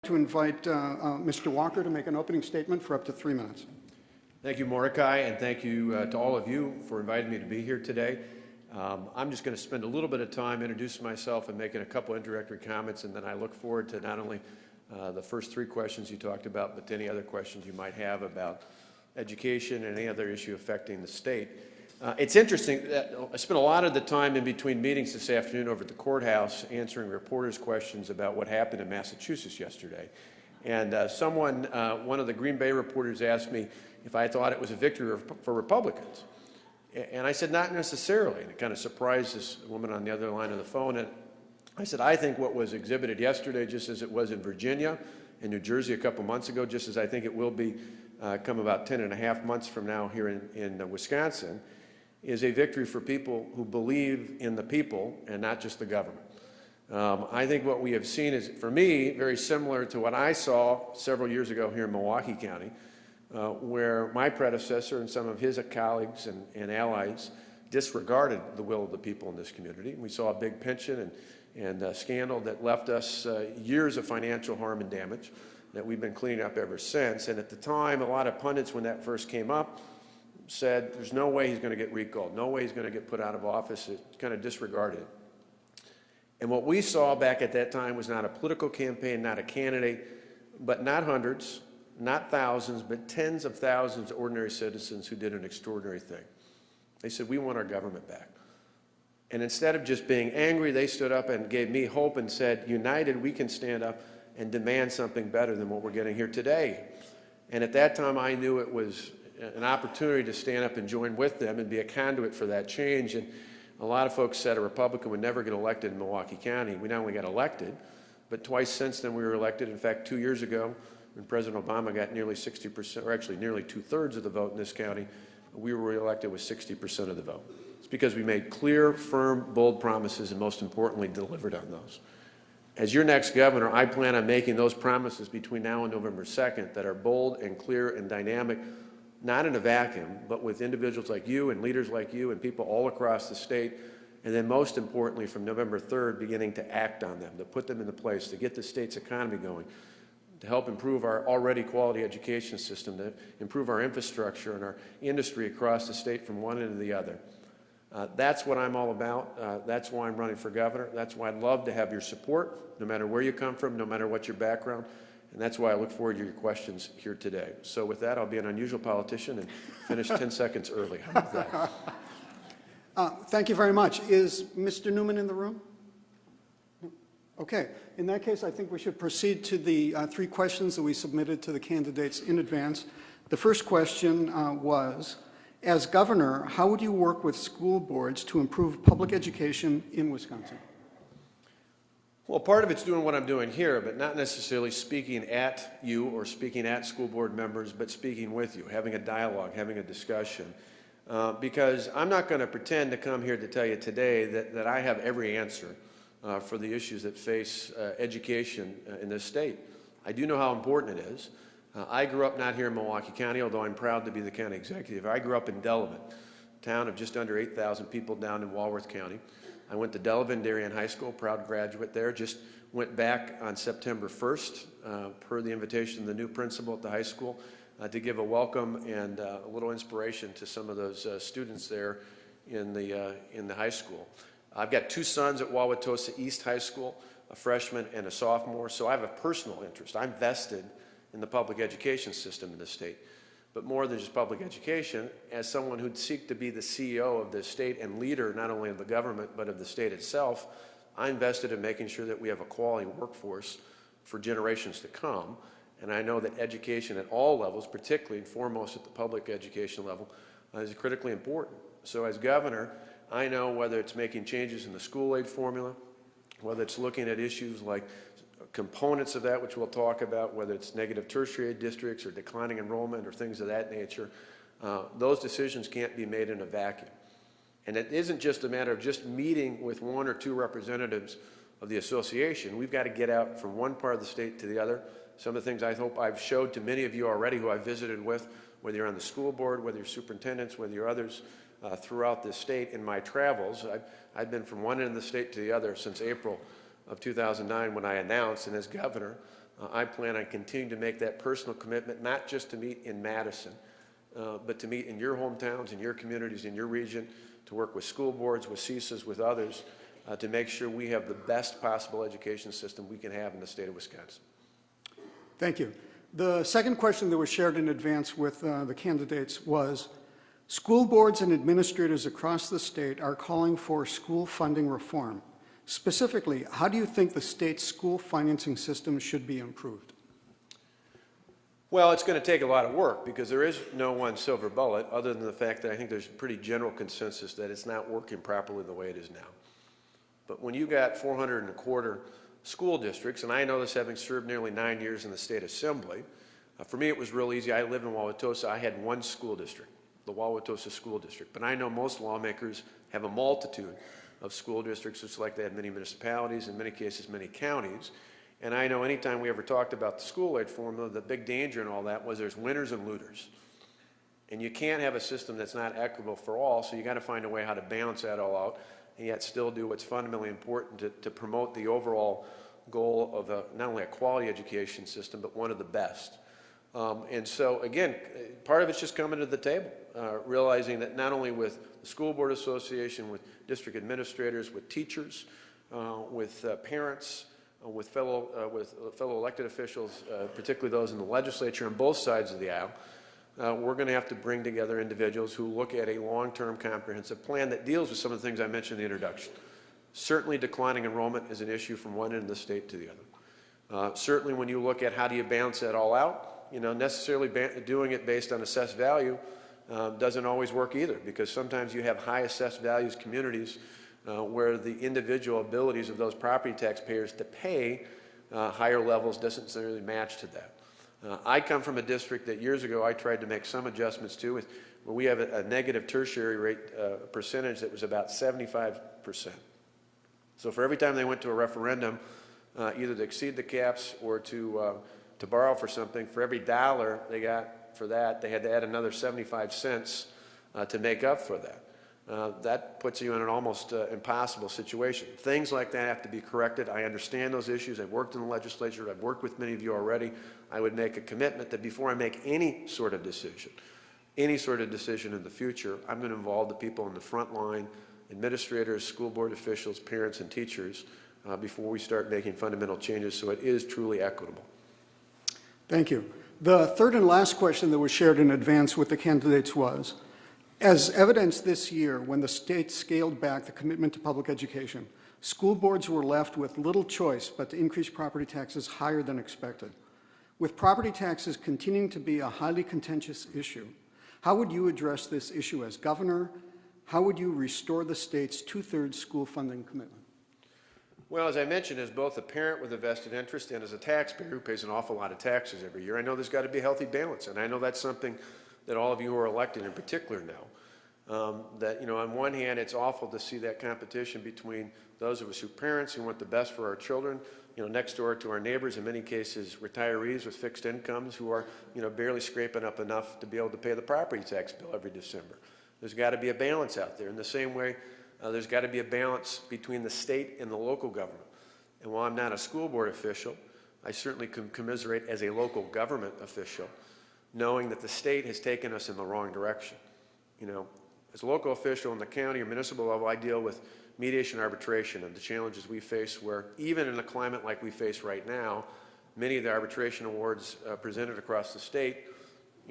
to invite Mr. Walker to make an opening statement for up to 3 minutes. Thank you, Mordecai, and thank you to all of you for inviting me to be here today. I'm just going to spend a little bit of time introducing myself and making a couple introductory comments, and then I look forward to not only the first 3 questions you talked about, but to any other questions you might have about education and any other issue affecting the state. It's interesting that I spent a lot of the time in between meetings this afternoon over at the courthouse answering reporters' questions about what happened in Massachusetts yesterday. And one of the Green Bay reporters asked me if I thought it was a victory for Republicans. And I said, not necessarily. And it kind of surprised this woman on the other line of the phone. And I said, I think what was exhibited yesterday, just as it was in Virginia and New Jersey a couple months ago, just as I think it will be come about 10.5 months from now here in Wisconsin, is a victory for people who believe in the people and not just the government. I think what we have seen is, for me, very similar to what I saw several years ago here in Milwaukee County, where my predecessor and some of his colleagues and allies disregarded the will of the people in this community. We saw a big pension and scandal that left us years of financial harm and damage that we've been cleaning up ever since. And at the time, a lot of pundits, when that first came up, said there's no way he's going to get recalled, no way he's going to get put out of office. It kind of disregarded it. And what we saw back at that time was not a political campaign, not a candidate, but not hundreds, not thousands, but tens of thousands of ordinary citizens who did an extraordinary thing. They said, we want our government back. And instead of just being angry, they stood up and gave me hope and said, united, we can stand up and demand something better than what we're getting here today. And at that time, I knew it was an opportunity to stand up and join with them and be a conduit for that change. And a lot of folks said a Republican would never get elected in Milwaukee County. We not only got elected, but twice since then we were elected. In fact, 2 years ago, when President Obama got nearly 60%, or actually nearly 2/3 of the vote in this county, we were elected with 60% of the vote. It's because we made clear, firm, bold promises and, most importantly, delivered on those. As your next governor, I plan on making those promises between now and November 2nd that are bold and clear and dynamic, not in a vacuum, but with individuals like you and leaders like you and people all across the state, and then most importantly from November 3rd beginning to act on them, to put them into place, to get the state's economy going, to help improve our already quality education system, to improve our infrastructure and our industry across the state from one end to the other. That's what I'm all about. That's why I'm running for governor. That's why I'd love to have your support, no matter where you come from, no matter what your background. And that's why I look forward to your questions here today. So with that, I'll be an unusual politician and finish 10 seconds early. How about that? Thank you very much. Is Mr. Newman in the room? Okay. In that case, I think we should proceed to the 3 questions that we submitted to the candidates in advance. The first question was, as governor, how would you work with school boards to improve public education in Wisconsin? Well, part of it's doing what I'm doing here, but not necessarily speaking at you or speaking at school board members, but speaking with you, having a dialogue, having a discussion. Because I'm not going to pretend to come here to tell you today that I have every answer for the issues that face education in this state. I do know how important it is. I grew up not here in Milwaukee County, although I'm proud to be the county executive. I grew up in Delavan, a town of just under 8,000 people down in Walworth County. I went to Delavan Darien High School, proud graduate there. Just went back on September 1st, per the invitation of the new principal at the high school, to give a welcome and a little inspiration to some of those students there in the high school. I've got 2 sons at Wauwatosa East High School, a freshman and a sophomore, so I have a personal interest. I'm vested in the public education system in the state. But more than just public education, as someone who'd seek to be the CEO of the state and leader not only of the government but of the state itself, I'm invested in making sure that we have a quality workforce for generations to come. And I know that education at all levels, particularly and foremost at the public education level, is critically important. So as governor, I know whether it's making changes in the school aid formula, whether it's looking at issues like components of that, which we'll talk about, whether it's negative tertiary districts or declining enrollment or things of that nature, those decisions can't be made in a vacuum. And it isn't just a matter of just meeting with 1 or 2 representatives of the association. We've got to get out from one part of the state to the other. Some of the things I hope I've showed to many of you already who I've visited with, whether you're on the school board, whether you're superintendents, whether you're others throughout this state in my travels. I've been from one end of the state to the other since April of 2009 when I announced, and as governor, I plan on continuing to make that personal commitment, not just to meet in Madison, but to meet in your hometowns, in your communities, in your region, to work with school boards, with CISAs, with others, to make sure we have the best possible education system we can have in the state of Wisconsin. Thank you. The second question that was shared in advance with the candidates was, school boards and administrators across the state are calling for school funding reform. Specifically, how do you think the state's school financing system should be improved? Well, it's going to take a lot of work because there is no one silver bullet other than the fact that I think there's a pretty general consensus that it's not working properly the way it is now. But when you got 425 school districts, and I know this having served nearly 9 years in the state assembly, for me it was real easy. I live in Wauwatosa. I had one school district, the Wauwatosa School District. But I know most lawmakers have a multitude of school districts, just like they have many municipalities, in many cases many counties. And I know anytime we ever talked about the school aid formula, the big danger in all that was there's winners and losers. And you can't have a system that's not equitable for all, so you got to find a way how to balance that all out and yet still do what's fundamentally important to promote the overall goal of not only a quality education system, but one of the best. And so, again, part of it's just coming to the table, realizing that not only with the School Board Association, with district administrators, with teachers, with parents, with fellow elected officials, particularly those in the legislature on both sides of the aisle, we're going to have to bring together individuals who look at a long-term comprehensive plan that deals with some of the things I mentioned in the introduction. Certainly declining enrollment is an issue from one end of the state to the other. Certainly when you look at how do you balance that all out, necessarily doing it based on assessed value doesn't always work either, because sometimes you have high assessed values communities where the individual abilities of those property taxpayers to pay higher levels doesn't necessarily match to that. I come from a district that years ago I tried to make some adjustments to, where we have a negative tertiary rate percentage that was about 75%. So for every time they went to a referendum, either to exceed the caps or to borrow for something, for every dollar they got for that, they had to add another 75 cents to make up for that. That puts you in an almost impossible situation. Things like that have to be corrected. I understand those issues. I've worked in the legislature. I've worked with many of you already. I would make a commitment that before I make any sort of decision in the future, I'm going to involve the people in the front line, administrators, school board officials, parents, and teachers before we start making fundamental changes so it is truly equitable. Thank you. The third and last question that was shared in advance with the candidates was, as evidenced this year when the state scaled back the commitment to public education, school boards were left with little choice but to increase property taxes higher than expected. With property taxes continuing to be a highly contentious issue, how would you address this issue as governor? How would you restore the state's 2/3 school funding commitment? Well, as I mentioned, as both a parent with a vested interest and as a taxpayer who pays an awful lot of taxes every year, I know there's got to be a healthy balance, and I know that's something that all of you who are elected in particular know. That, on one hand, it's awful to see that competition between those of us who are parents who want the best for our children, next door to our neighbors, in many cases retirees with fixed incomes who are, barely scraping up enough to be able to pay the property tax bill every December. There's got to be a balance out there. In the same way, there's got to be a balance between the state and the local government. And while I'm not a school board official, I certainly can commiserate as a local government official, knowing that the state has taken us in the wrong direction. As a local official in the county or municipal level, I deal with mediation arbitration and the challenges we face where, even in a climate like we face right now, many of the arbitration awards presented across the state,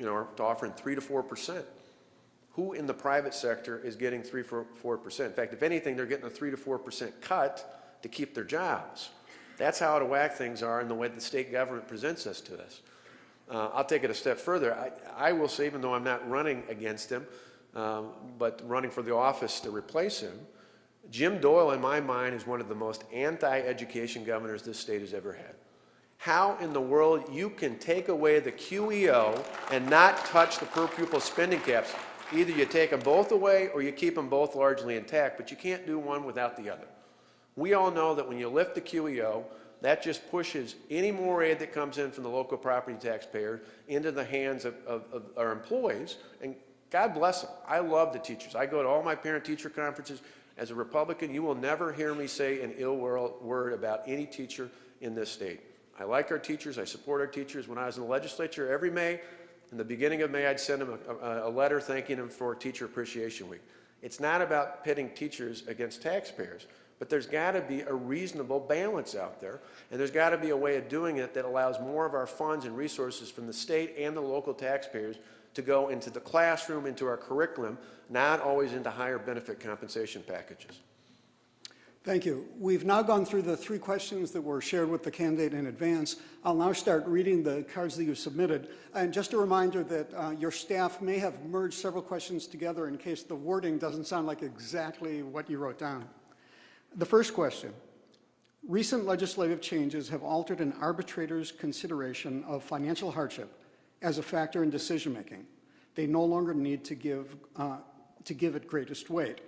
are offering 3 to 4%. Who in the private sector is getting 3 to 4%? In fact, if anything, they're getting a 3 to 4% cut to keep their jobs. That's how out of whack things are in the way the state government presents us to this. I'll take it a step further. I will say, even though I'm not running against him, but running for the office to replace him, Jim Doyle, in my mind, is one of the most anti-education governors this state has ever had. How in the world you can take away the QEO and not touch the per pupil spending caps? Either you take them both away or you keep them both largely intact, but you can't do one without the other. We all know that when you lift the QEO, that just pushes any more aid that comes in from the local property taxpayer into the hands of our employees, and God bless them. I love the teachers. I go to all my parent-teacher conferences. As a Republican, you will never hear me say an ill word about any teacher in this state. I like our teachers. I support our teachers. When I was in the legislature, every May, in the beginning of May, I'd send them a letter thanking them for Teacher Appreciation Week. It's not about pitting teachers against taxpayers, but there's got to be a reasonable balance out there, and there's got to be a way of doing it that allows more of our funds and resources from the state and the local taxpayers to go into the classroom, into our curriculum, not always into higher benefit compensation packages. Thank you. We've now gone through the 3 questions that were shared with the candidate in advance. I'll now start reading the cards that you submitted. And just a reminder that your staff may have merged several questions together in case the wording doesn't sound like exactly what you wrote down. The first question: recent legislative changes have altered an arbitrator's consideration of financial hardship as a factor in decision making. They no longer need to give it greatest weight.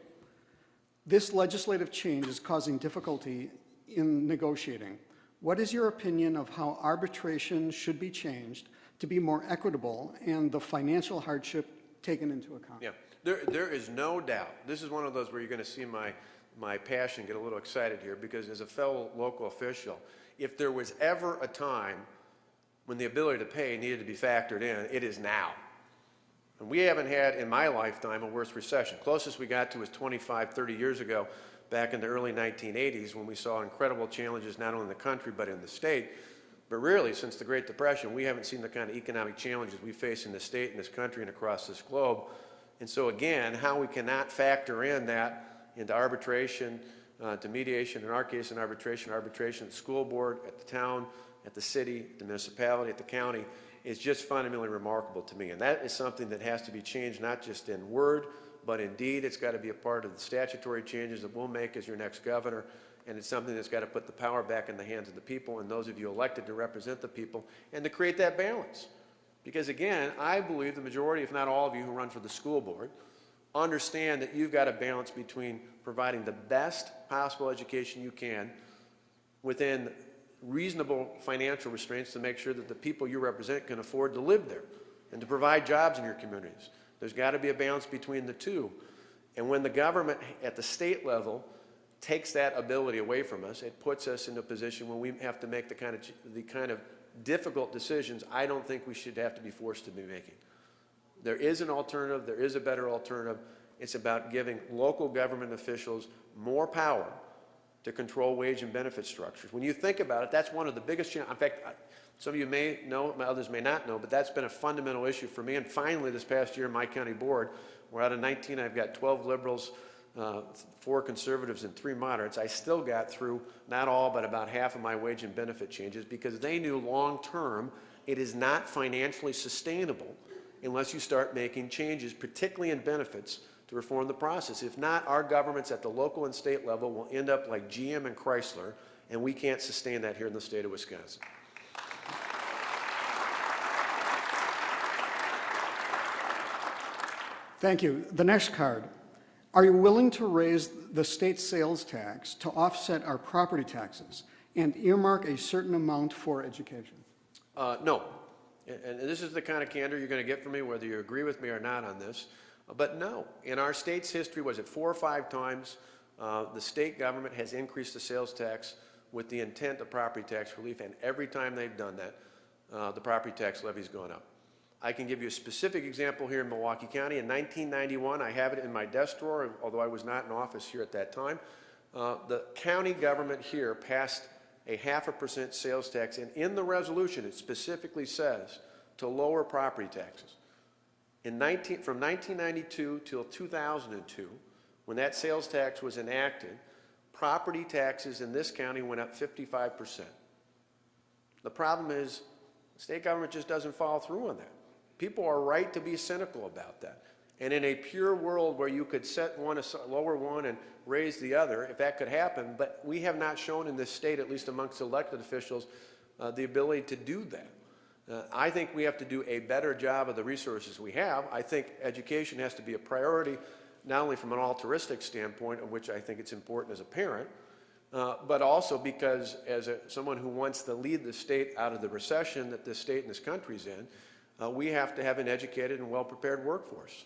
This legislative change is causing difficulty in negotiating. What is your opinion of how arbitration should be changed to be more equitable and the financial hardship taken into account? Yeah, there is no doubt. This is one of those where you're going to see my passion get a little excited here, because as a fellow local official, if there was ever a time when the ability to pay needed to be factored in, it is now. And we haven't had, in my lifetime, a worse recession. Closest we got to was 25, 30 years ago, back in the early 1980s, when we saw incredible challenges not only in the country but in the state. But really, since the Great Depression, we haven't seen the kind of economic challenges we face in the state, in this country, and across this globe. And so again, how we cannot factor in that into arbitration, to mediation, in our case in arbitration at the school board, at the town, at the city, the municipality, at the county, is just fundamentally remarkable to me. And that is something that has to be changed, not just in word, but in deed. It's got to be a part of the statutory changes that we'll make as your next governor. And it's something that's got to put the power back in the hands of the people and those of you elected to represent the people, and to create that balance. Because again, I believe the majority, if not all of you who run for the school board, understand that you've got a balance between providing the best possible education you can within reasonable financial restraints to make sure that the people you represent can afford to live there and to provide jobs in your communities. There's got to be a balance between the two. And when the government at the state level takes that ability away from us, it puts us in a position where we have to make the kind of difficult decisions I don't think we should have to be forced to be making. There is an alternative. There is a better alternative. It's about giving local government officials more power to control wage and benefit structures. When you think about it, that's one of the biggest challenges. In fact, some of you may know, others may not know, but that's been a fundamental issue for me. And finally, this past year, my county board, where out of 19, I've got 12 liberals, 4 conservatives, and 3 moderates. I still got through, not all, but about half of my wage and benefit changes, because they knew long-term it is not financially sustainable unless you start making changes, particularly in benefits, to reform the process. If not, our governments at the local and state level will end up like GM and Chrysler, and we can't sustain that here in the state of Wisconsin. Thank you. The next card. Are you willing to raise the state sales tax to offset our property taxes and earmark a certain amount for education? No. And this is the kind of candor you're going to get from me, whether you agree with me or not on this. But no. In our state's history, was it 4 or 5 times, the state government has increased the sales tax with the intent of property tax relief, and every time they've done that, the property tax levy's gone up. I can give you a specific example here in Milwaukee County. In 1991, I have it in my desk drawer, although I was not in office here at that time. The county government here passed a 0.5% sales tax, and in the resolution it specifically says to lower property taxes. From 1992 till 2002, when that sales tax was enacted, property taxes in this county went up 55%. The problem is the state government just doesn't follow through on that. People are right to be cynical about that. And in a pure world where you could set one, lower one and raise the other, if that could happen, but we have not shown in this state, at least amongst elected officials, the ability to do that. I think we have to do a better job of the resources we have. I think education has to be a priority, not only from an altruistic standpoint, of which I think it's important as a parent, but also because as someone who wants to lead the state out of the recession that this state and this country's in, we have to have an educated and well-prepared workforce.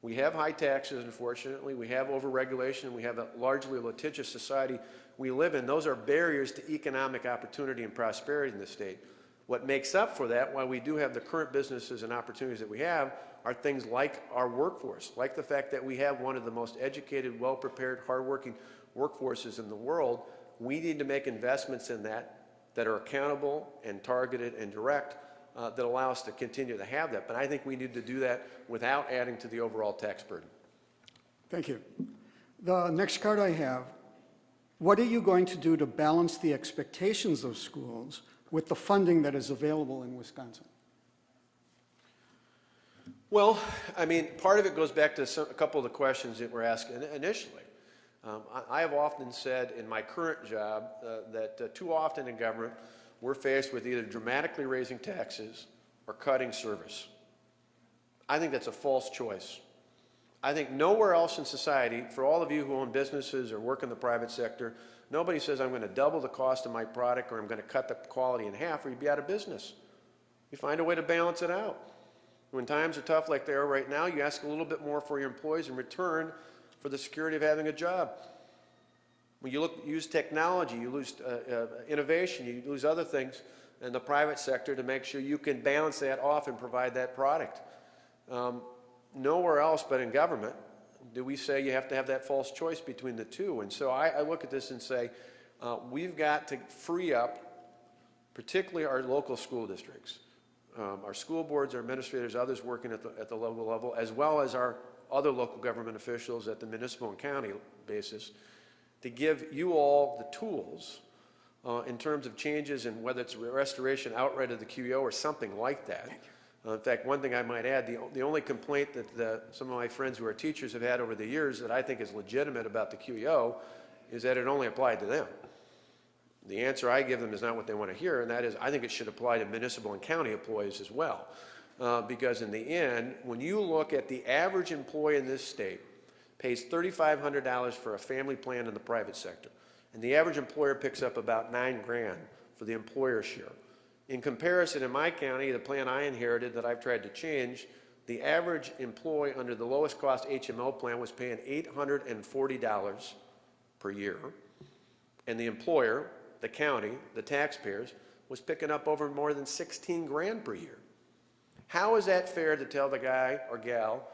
We have high taxes, unfortunately. We have overregulation. We have a largely litigious society we live in, those are barriers to economic opportunity and prosperity in the state. What makes up for that, why we do have the current businesses and opportunities that we have, are things like our workforce, like the fact that we have one of the most educated, well-prepared, hardworking workforces in the world. We need to make investments in that are accountable and targeted and direct, that allow us to continue to have that. But I think we need to do that without adding to the overall tax burden. Thank you. The next card I have, what are you going to do to balance the expectations of schools with the funding that is available in Wisconsin? Well, I mean, part of it goes back to a couple of the questions that were asked initially. I have often said in my current job that too often in government, we're faced with either dramatically raising taxes or cutting service. I think that's a false choice. I think nowhere else in society, for all of you who own businesses or work in the private sector, nobody says I'm going to double the cost of my product or I'm going to cut the quality in half or you'd be out of business. You find a way to balance it out. When times are tough like they are right now, you ask a little bit more for your employees in return for the security of having a job. When you use technology, you lose innovation, you lose other things in the private sector to make sure you can balance that off and provide that product. Nowhere else but in government do we say you have to have that false choice between the two. And so I look at this and say, we've got to free up, particularly our local school districts, our school boards, our administrators, others working at the local level, as well as our other local government officials at the municipal and county basis, to give you all the tools in terms of changes in whether it's restoration outright of the QEO or something like that. In fact, one thing I might add, the only complaint that some of my friends who are teachers have had over the years that I think is legitimate about the QEO is that it only applied to them. The answer I give them is not what they want to hear, and that is I think it should apply to municipal and county employees as well. Because in the end, when you look at the average employee in this state pays $3,500 for a family plan in the private sector, and the average employer picks up about $9,000 for the employer share. In comparison, in my county, the plan I inherited that I've tried to change, the average employee under the lowest cost HMO plan was paying $840 per year, and the employer, the county, the taxpayers, was picking up over more than $16,000 per year. How is that fair to tell the guy or gal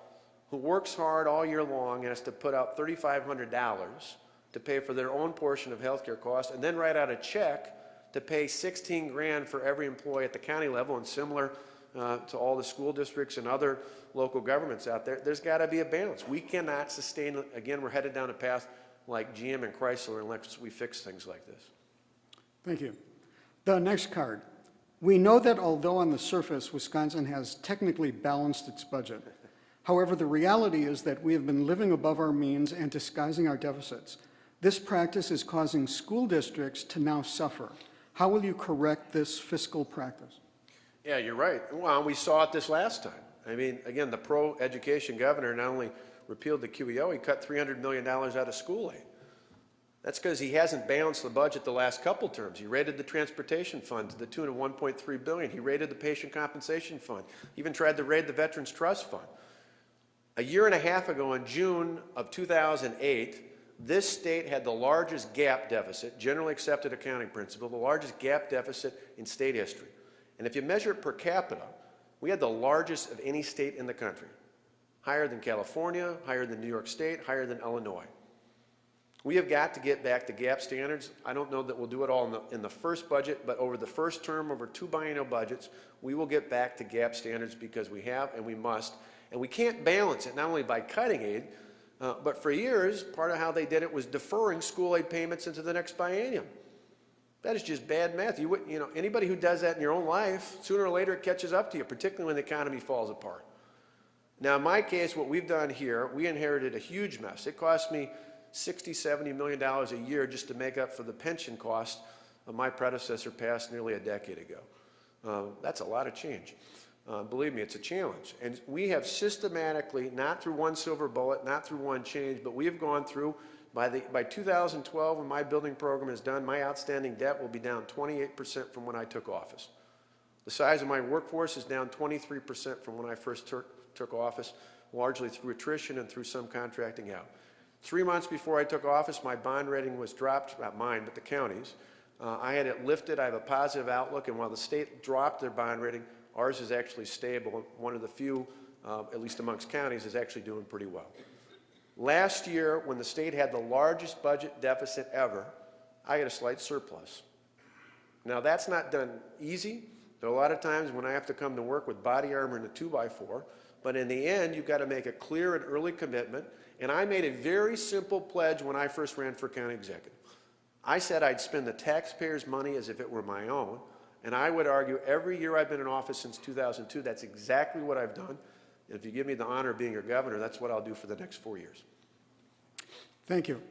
who works hard all year long and has to put out $3,500 to pay for their own portion of health care costs and then write out a check to pay $16,000 for every employee at the county level, and similar to all the school districts and other local governments out there? There's got to be a balance. We cannot sustain, again, we're headed down a path like GM and Chrysler unless we fix things like this. Thank you. The next card. We know that although on the surface Wisconsin has technically balanced its budget, however, the reality is that we have been living above our means and disguising our deficits. This practice is causing school districts to now suffer. How will you correct this fiscal practice? Yeah, you're right. Well, we saw it this last time. I mean, again, the pro-education governor not only repealed the QEO, he cut $300 million out of school aid. That's because he hasn't balanced the budget the last couple terms. He raided the transportation fund to the tune of $1.3 billion. He raided the patient compensation fund. He even tried to raid the Veterans Trust Fund. A year and a half ago, in June of 2008, this state had the largest gap deficit, generally accepted accounting principle, the largest gap deficit in state history. And if you measure it per capita, we had the largest of any state in the country. Higher than California, higher than New York State, higher than Illinois. We have got to get back to gap standards. I don't know that we'll do it all in the first budget, but over the first term, over 2 biennial budgets, we will get back to gap standards because we have and we must. And we can't balance it not only by cutting aid, but for years, part of how they did it was deferring school aid payments into the next biennium. That is just bad math. You know, anybody who does that in your own life, sooner or later it catches up to you, particularly when the economy falls apart. Now, in my case, what we've done here, we inherited a huge mess. It cost me $60, $70 million a year just to make up for the pension cost of my predecessor passed nearly a decade ago. That's a lot of change. Believe me, it's a challenge. And we have systematically, not through one silver bullet, not through one change, but we have gone through, by 2012, when my building program is done, my outstanding debt will be down 28% from when I took office. The size of my workforce is down 23% from when I first took office, largely through attrition and through some contracting out. 3 months before I took office, my bond rating was dropped, not mine, but the county's. I had it lifted. I have a positive outlook, and while the state dropped their bond rating, ours is actually stable. One of the few, at least amongst counties, is actually doing pretty well. Last year, when the state had the largest budget deficit ever, I had a slight surplus. Now, that's not done easy. There are a lot of times when I have to come to work with body armor and a 2x4, but in the end, you've got to make a clear and early commitment, and I made a very simple pledge when I first ran for county executive. I said I'd spend the taxpayers' money as if it were my own, and I would argue every year I've been in office since 2002, that's exactly what I've done. And if you give me the honor of being your governor, that's what I'll do for the next 4 years. Thank you.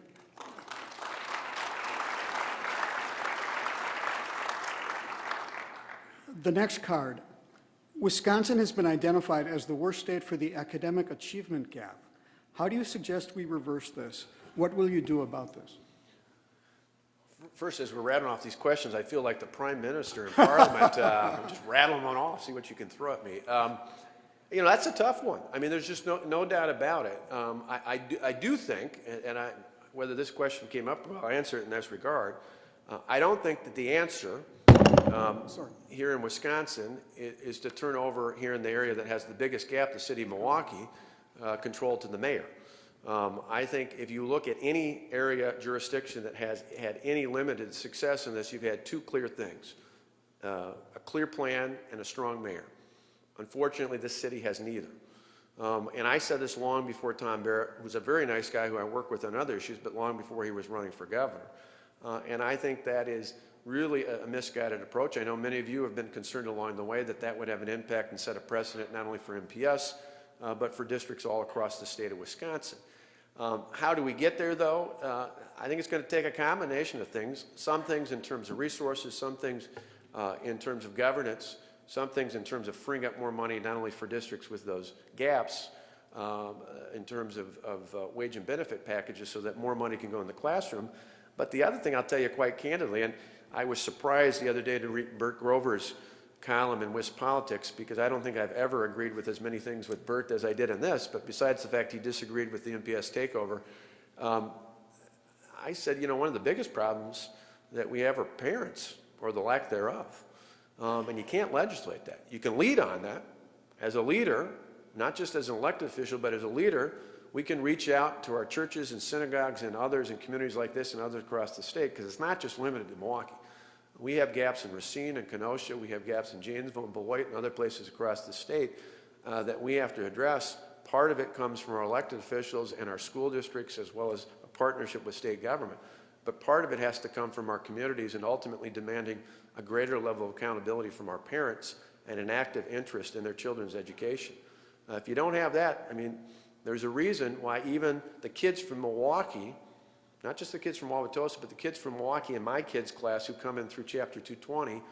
The next card. Wisconsin has been identified as the worst state for the academic achievement gap. How do you suggest we reverse this? What will you do about this? First, as we're rattling off these questions, I feel like the Prime Minister in Parliament. Just rattle them on off, see what you can throw at me. You know, that's a tough one. I mean, there's just no doubt about it. I do think, and whether this question came up, I'll answer it in this regard. I don't think that the answer here in Wisconsin is to turn over here in the area that has the biggest gap, the city of Milwaukee, control to the mayor. I think if you look at any area jurisdiction that has had any limited success in this, you've had two clear things, a clear plan and a strong mayor. Unfortunately, this city has neither. And I said this long before Tom Barrett, who's a very nice guy who I work with on other issues, but long before he was running for governor. And I think that is really a misguided approach. I know many of you have been concerned along the way that that would have an impact and set a precedent not only for MPS, but for districts all across the state of Wisconsin. How do we get there, though? I think it's going to take a combination of things. Some things in terms of resources, some things in terms of governance, some things in terms of freeing up more money not only for districts with those gaps in terms of wage and benefit packages so that more money can go in the classroom. But the other thing I'll tell you quite candidly, and I was surprised the other day to read Bert Grover's column in Wisp Politics, because I don't think I've ever agreed with as many things with Bert as I did in this, but besides the fact he disagreed with the MPS takeover, I said, you know, one of the biggest problems that we have are parents, or the lack thereof. And you can't legislate that. You can lead on that. As a leader, not just as an elected official, but as a leader, we can reach out to our churches and synagogues and others in communities like this and others across the state, because it's not just limited to Milwaukee. We have gaps in Racine and Kenosha. We have gaps in Janesville and Beloit and other places across the state that we have to address. Part of it comes from our elected officials and our school districts, as well as a partnership with state government. But part of it has to come from our communities and ultimately demanding a greater level of accountability from our parents and an active interest in their children's education. If you don't have that, I mean, there's a reason why even the kids from Milwaukee, not just the kids from Wauwatosa, but the kids from Milwaukee in my kids' class who come in through Chapter 220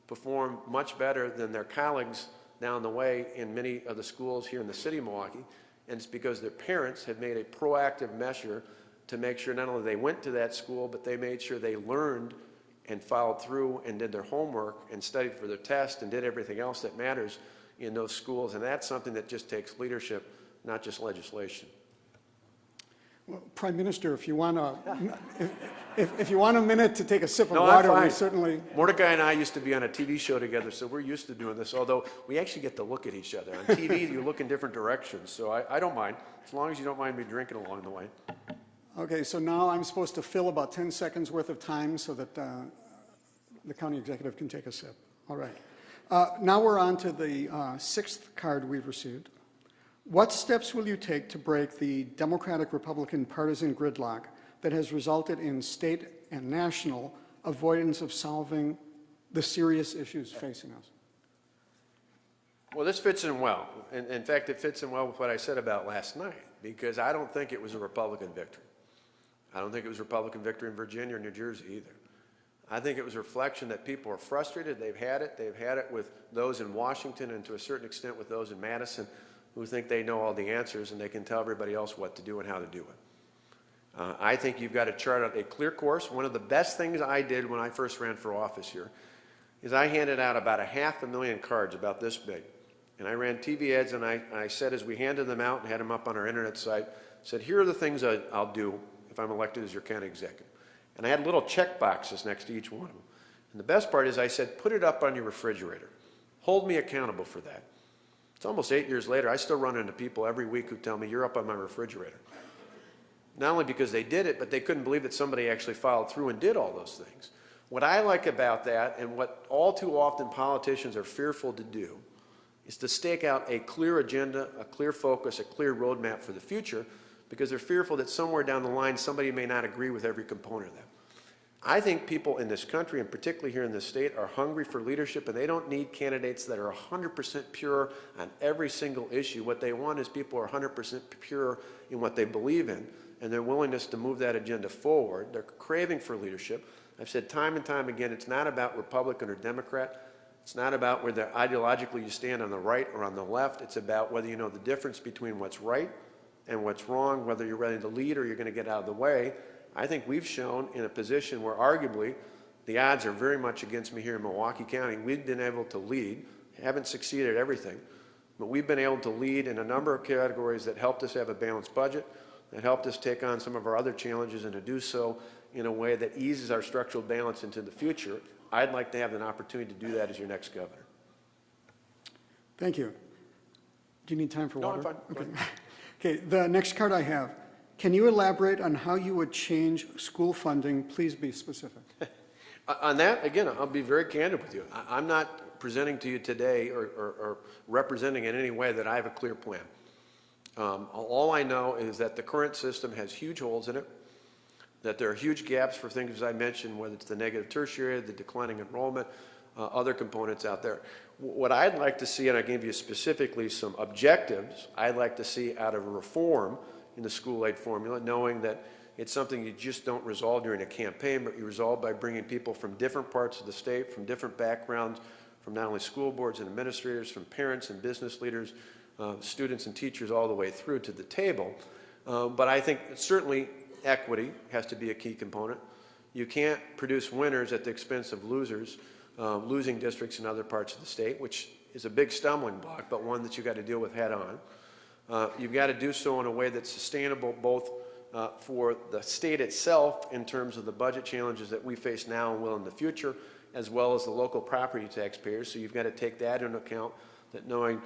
perform much better than their colleagues down the way in many of the schools here in the city of Milwaukee. And it's because their parents have made a proactive measure to make sure not only they went to that school, but they made sure they learned and followed through and did their homework and studied for their test and did everything else that matters in those schools. And that's something that just takes leadership, not just legislation. Well, Prime Minister, if you want if you want a minute to take a sip of No, water, I'm fine. we certainly. Mordecai and I used to be on a TV show together, so we're used to doing this, although we actually get to look at each other. On TV, you look in different directions, so I don't mind, as long as you don't mind me drinking along the way. Okay, so now I'm supposed to fill about 10 seconds worth of time so that the county executive can take a sip. All right. Now we're on to the sixth card we've received. What steps will you take to break the Democratic-Republican partisan gridlock that has resulted in state and national avoidance of solving the serious issues facing us? Well, this fits in well. In fact, it fits in well with what I said about last night, because I don't think it was a Republican victory. I don't think it was a Republican victory in Virginia or New Jersey either. I think it was a reflection that people are frustrated. They've had it. They've had it with those in Washington and to a certain extent with those in Madison who think they know all the answers and they can tell everybody else what to do and how to do it. I think you've got to chart out a clear course. One of the best things I did when I first ran for office here is I handed out about 500,000 cards about this big. And I ran TV ads, and I said, as we handed them out and had them up on our internet site, said, here are the things I'll do if I'm elected as your county executive. And I had little check boxes next to each one of them. And the best part is I said, put it up on your refrigerator. Hold me accountable for that. It's almost 8 years later. I still run into people every week who tell me, you're up on my refrigerator. Not only because they did it, but they couldn't believe that somebody actually followed through and did all those things. What I like about that, and what all too often politicians are fearful to do, is to stake out a clear agenda, a clear focus, a clear roadmap for the future, because they're fearful that somewhere down the line somebody may not agree with every component of that. I think people in this country, and particularly here in this state, are hungry for leadership, and they don't need candidates that are 100% pure on every single issue. What they want is people who are 100% pure in what they believe in, and their willingness to move that agenda forward. They're craving for leadership. I've said time and time again, it's not about Republican or Democrat. It's not about whether ideologically you stand on the right or on the left. It's about whether you know the difference between what's right and what's wrong, whether you're ready to lead or you're going to get out of the way. I think we've shown in a position where arguably the odds are very much against me here in Milwaukee County. We've been able to lead, haven't succeeded at everything, but we've been able to lead in a number of categories that helped us have a balanced budget, that helped us take on some of our other challenges, and to do so in a way that eases our structural balance into the future. I'd like to have an opportunity to do that as your next governor. Thank you. Do you need time for water? No, I'm fine. Okay. Okay, the next card I have. Can you elaborate on how you would change school funding? Please be specific. On that, again, I'll be very candid with you. I'm not presenting to you today or representing in any way that I have a clear plan. All I know is that the current system has huge holes in it, that there are huge gaps for things, as I mentioned, whether it's the negative tertiary, the declining enrollment, other components out there. What I'd like to see, and I gave you specifically some objectives I'd like to see out of a reform in the school aid formula, knowing that it's something you just don't resolve during a campaign, but you resolve by bringing people from different parts of the state, from different backgrounds, from not only school boards and administrators, from parents and business leaders, students and teachers, all the way through to the table. But I think certainly equity has to be a key component. You can't produce winners at the expense of losers, losing districts in other parts of the state, which is a big stumbling block, but one that you've got to deal with head on. You've got to do so in a way that's sustainable both for the state itself in terms of the budget challenges that we face now and will in the future, as well as the local property taxpayers. So you've got to take that into account, that knowing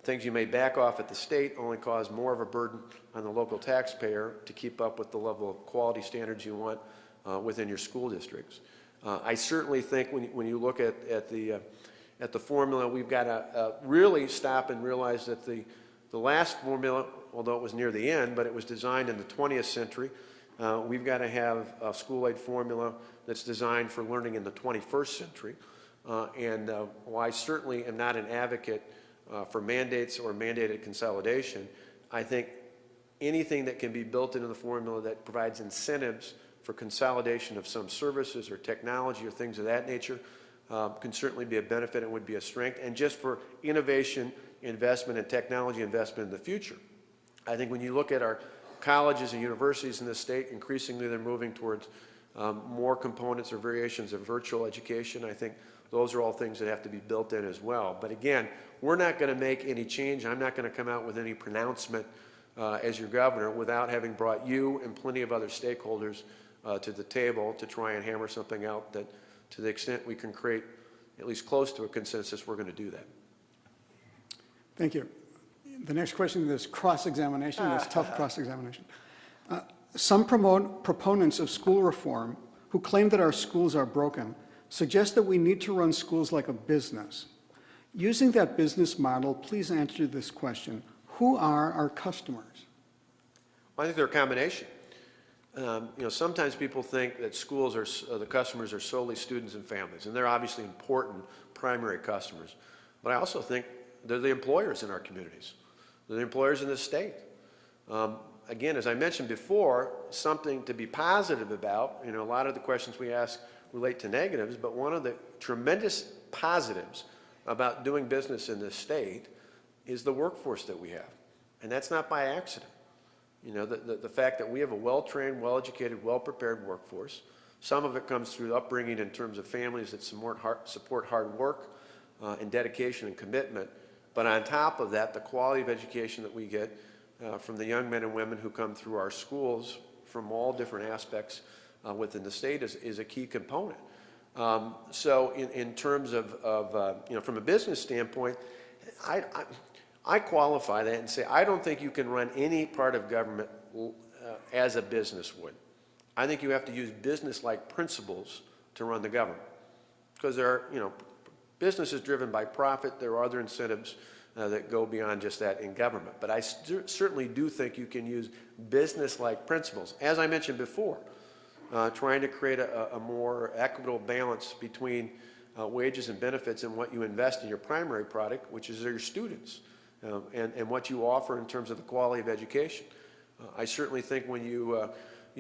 things you may back off at the state only cause more of a burden on the local taxpayer to keep up with the level of quality standards you want within your school districts. I certainly think when you look at the formula, we've got to really stop and realize that the last formula, although it was near the end, but it was designed in the 20th century, we've got to have a school aid formula that's designed for learning in the 21st century. While I certainly am not an advocate for mandates or mandated consolidation, I think anything that can be built into the formula that provides incentives for consolidation of some services or technology or things of that nature can certainly be a benefit and would be a strength. And just for innovation, investment, and technology investment in the future. I think when you look at our colleges and universities in this state, increasingly they're moving towards more components or variations of virtual education. I think those are all things that have to be built in as well. But again, we're not going to make any change. I'm not going to come out with any pronouncement as your governor without having brought you and plenty of other stakeholders to the table to try and hammer something out that, to the extent we can create at least close to a consensus, we're going to do that. Thank you. The next question is cross-examination, this tough cross-examination. Some proponents of school reform who claim that our schools are broken suggest that we need to run schools like a business. Using that business model, please answer this question. Who are our customers? Well, I think they're a combination. Sometimes people think that schools are, the customers are solely students and families, and they're obviously important primary customers. But I also think they're the employers in our communities. They're the employers in this state. Again, as I mentioned before, something to be positive about, a lot of the questions we ask relate to negatives, but one of the tremendous positives about doing business in this state is the workforce that we have. And that's not by accident. The fact that we have a well-trained, well-educated, well-prepared workforce. Some of it comes through upbringing in terms of families that support hard work and dedication and commitment. But on top of that, the quality of education that we get from the young men and women who come through our schools from all different aspects within the state is a key component. So in terms of you know, from a business standpoint, I qualify that and say I don't think you can run any part of government as a business would. I think you have to use business-like principles to run the government, because there are, you know, business is driven by profit. There are other incentives that go beyond just that in government. But I certainly do think you can use business-like principles, as I mentioned before, trying to create a more equitable balance between wages and benefits and what you invest in your primary product, which is your students, and what you offer in terms of the quality of education. I certainly think when you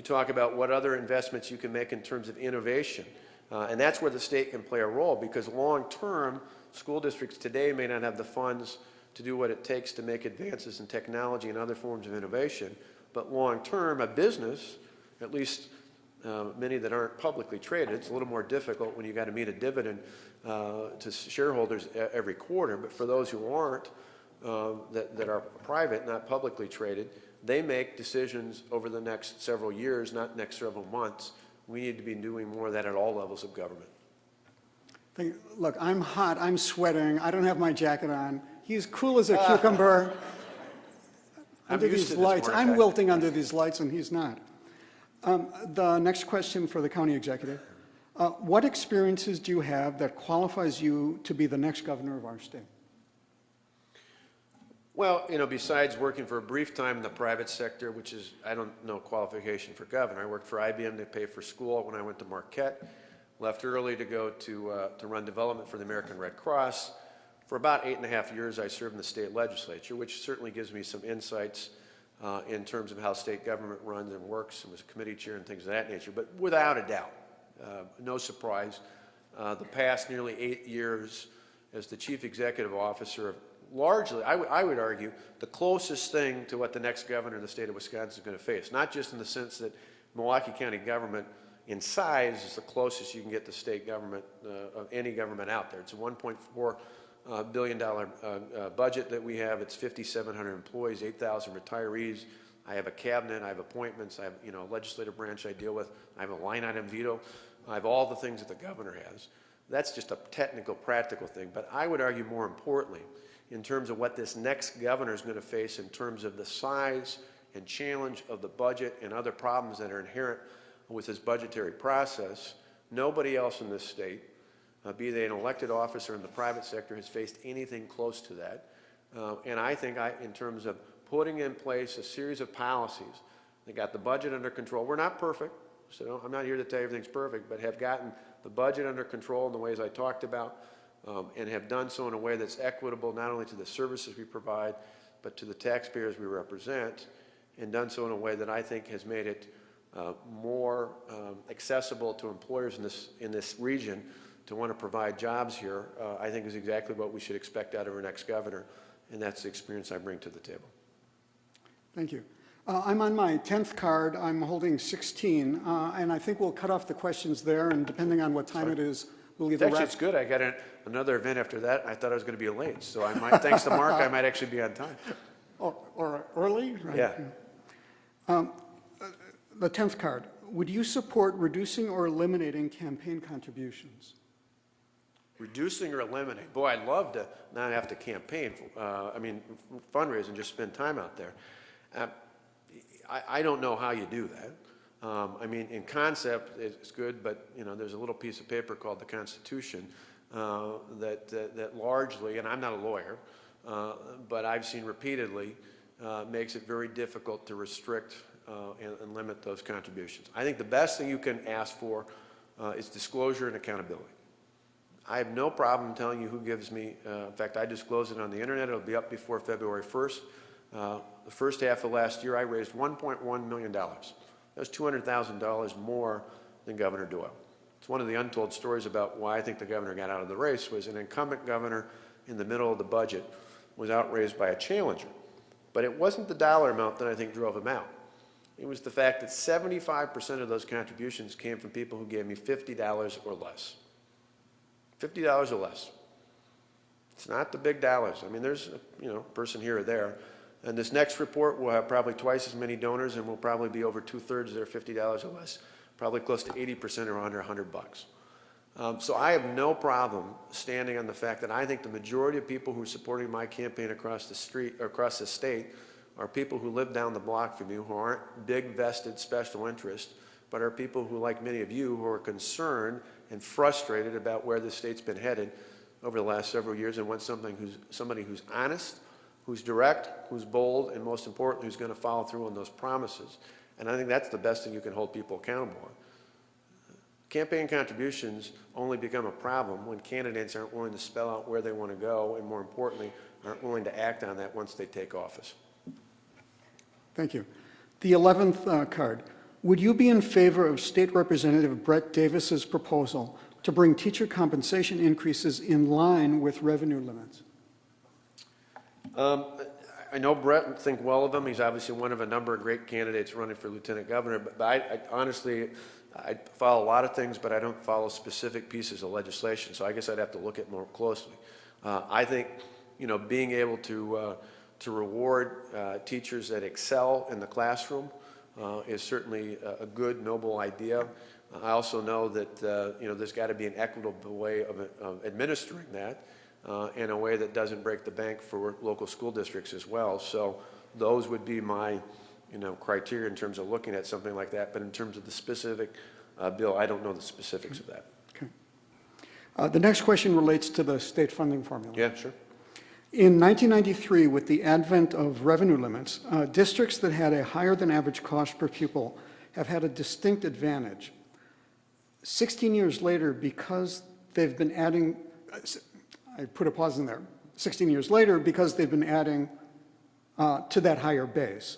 talk about what other investments you can make in terms of innovation, and that's where the state can play a role, because long-term, school districts today may not have the funds to do what it takes to make advances in technology and other forms of innovation, but long-term, a business, at least many that aren't publicly traded, it's a little more difficult when you got to meet a dividend to shareholders every quarter, but for those who aren't, that are private, not publicly traded, they make decisions over the next several years, not next several months. We need to be doing more of that at all levels of government. Look, I'm hot, I'm sweating, I don't have my jacket on. He's cool as a cucumber under these lights. I'm wilting under these lights and he's not. The next question for the county executive. What experiences do you have that qualifies you to be the next governor of our state? Well, you know, besides working for a brief time in the private sector, which is, I don't know, qualification for governor. I worked for IBM to pay for school when I went to Marquette, left early to go to run development for the American Red Cross. For about 8.5 years, I served in the state legislature, which certainly gives me some insights in terms of how state government runs and works, and was a committee chair and things of that nature. But without a doubt, no surprise, the past nearly 8 years as the chief executive officer of largely, I would argue, the closest thing to what the next governor of the state of Wisconsin is going to face. Not just in the sense that Milwaukee County government in size is the closest you can get to state government of any government out there. It's a $1.4 billion budget that we have. It's 5,700 employees, 8,000 retirees. I have a cabinet, I have appointments, I have, you know, a legislative branch I deal with. I have a line item veto. I have all the things that the governor has. That's just a technical, practical thing. But I would argue more importantly, in terms of what this next governor is going to face in terms of the size and challenge of the budget and other problems that are inherent with this budgetary process, nobody else in this state, be they an elected officer in the private sector, has faced anything close to that. And I think in terms of putting in place a series of policies that got the budget under control. We're not perfect, so I'm not here to tell you everything's perfect, but have gotten the budget under control in the ways I talked about, and have done so in a way that's equitable not only to the services we provide, but to the taxpayers we represent, and done so in a way that I think has made it more accessible to employers in this region to want to provide jobs here, I think is exactly what we should expect out of our next governor, and that's the experience I bring to the table. Thank you. I'm on my 10th card. I'm holding 16, and I think we'll cut off the questions there, and depending on what time it is, we'll either Actually, it's good. I got another event after that. I thought I was going to be late, so I might, thanks to Mark, I might actually be on time. Or early? Right. Yeah. The 10th card. Would you support reducing or eliminating campaign contributions? Reducing or eliminating? Boy, I'd love to not have to campaign. Fundraise and just spend time out there. I don't know how you do that. In concept, it's good, but there's a little piece of paper called the Constitution that largely, and I'm not a lawyer, but I've seen repeatedly, makes it very difficult to restrict and limit those contributions. I think the best thing you can ask for is disclosure and accountability. I have no problem telling you who gives me. In fact, I disclose it on the internet. It'll be up before February 1st. The first half of last year, I raised $1.1 million. That was $200,000 more than Governor Doyle. It's one of the untold stories about why I think the governor got out of the race was an incumbent governor in the middle of the budget was outraised by a challenger. But it wasn't the dollar amount that I think drove him out. It was the fact that 75% of those contributions came from people who gave me $50 or less. $50 or less. It's not the big dollars. I mean, there's a person here or there. And this next report will have probably twice as many donors, and will probably be over 2/3 that are $50 or less. Probably close to 80% are under $100. So I have no problem standing on the fact that I think the majority of people who are supporting my campaign across the street, or across the state, are people who live down the block from you, who aren't big vested special interests, but are people who, like many of you, who are concerned and frustrated about where the state's been headed over the last several years, and want somebody who's honest, who's direct, who's bold, and most importantly, who's going to follow through on those promises. And I think that's the best thing you can hold people accountable on. Campaign contributions only become a problem when candidates aren't willing to spell out where they want to go, and more importantly, aren't willing to act on that once they take office. Thank you. The 11th card. Would you be in favor of State Representative Brett Davis's proposal to bring teacher compensation increases in line with revenue limits? I know Brett and think well of him. He's obviously one of a number of great candidates running for lieutenant governor. But I honestly, I follow a lot of things, but I don't follow specific pieces of legislation. So I guess I'd have to look at more closely. I think, being able to reward teachers that excel in the classroom is certainly a good, noble idea. I also know that there's got to be an equitable way of administering that in a way that doesn't break the bank for local school districts as well. So those would be my criteria in terms of looking at something like that. But in terms of the specific bill, I don't know the specifics of that. Okay. The next question relates to the state funding formula. Yeah, sure. In 1993, with the advent of revenue limits, districts that had a higher than average cost per pupil have had a distinct advantage. 16 years later, because they've been adding, I put a pause in there, 16 years later, because they've been adding to that higher base,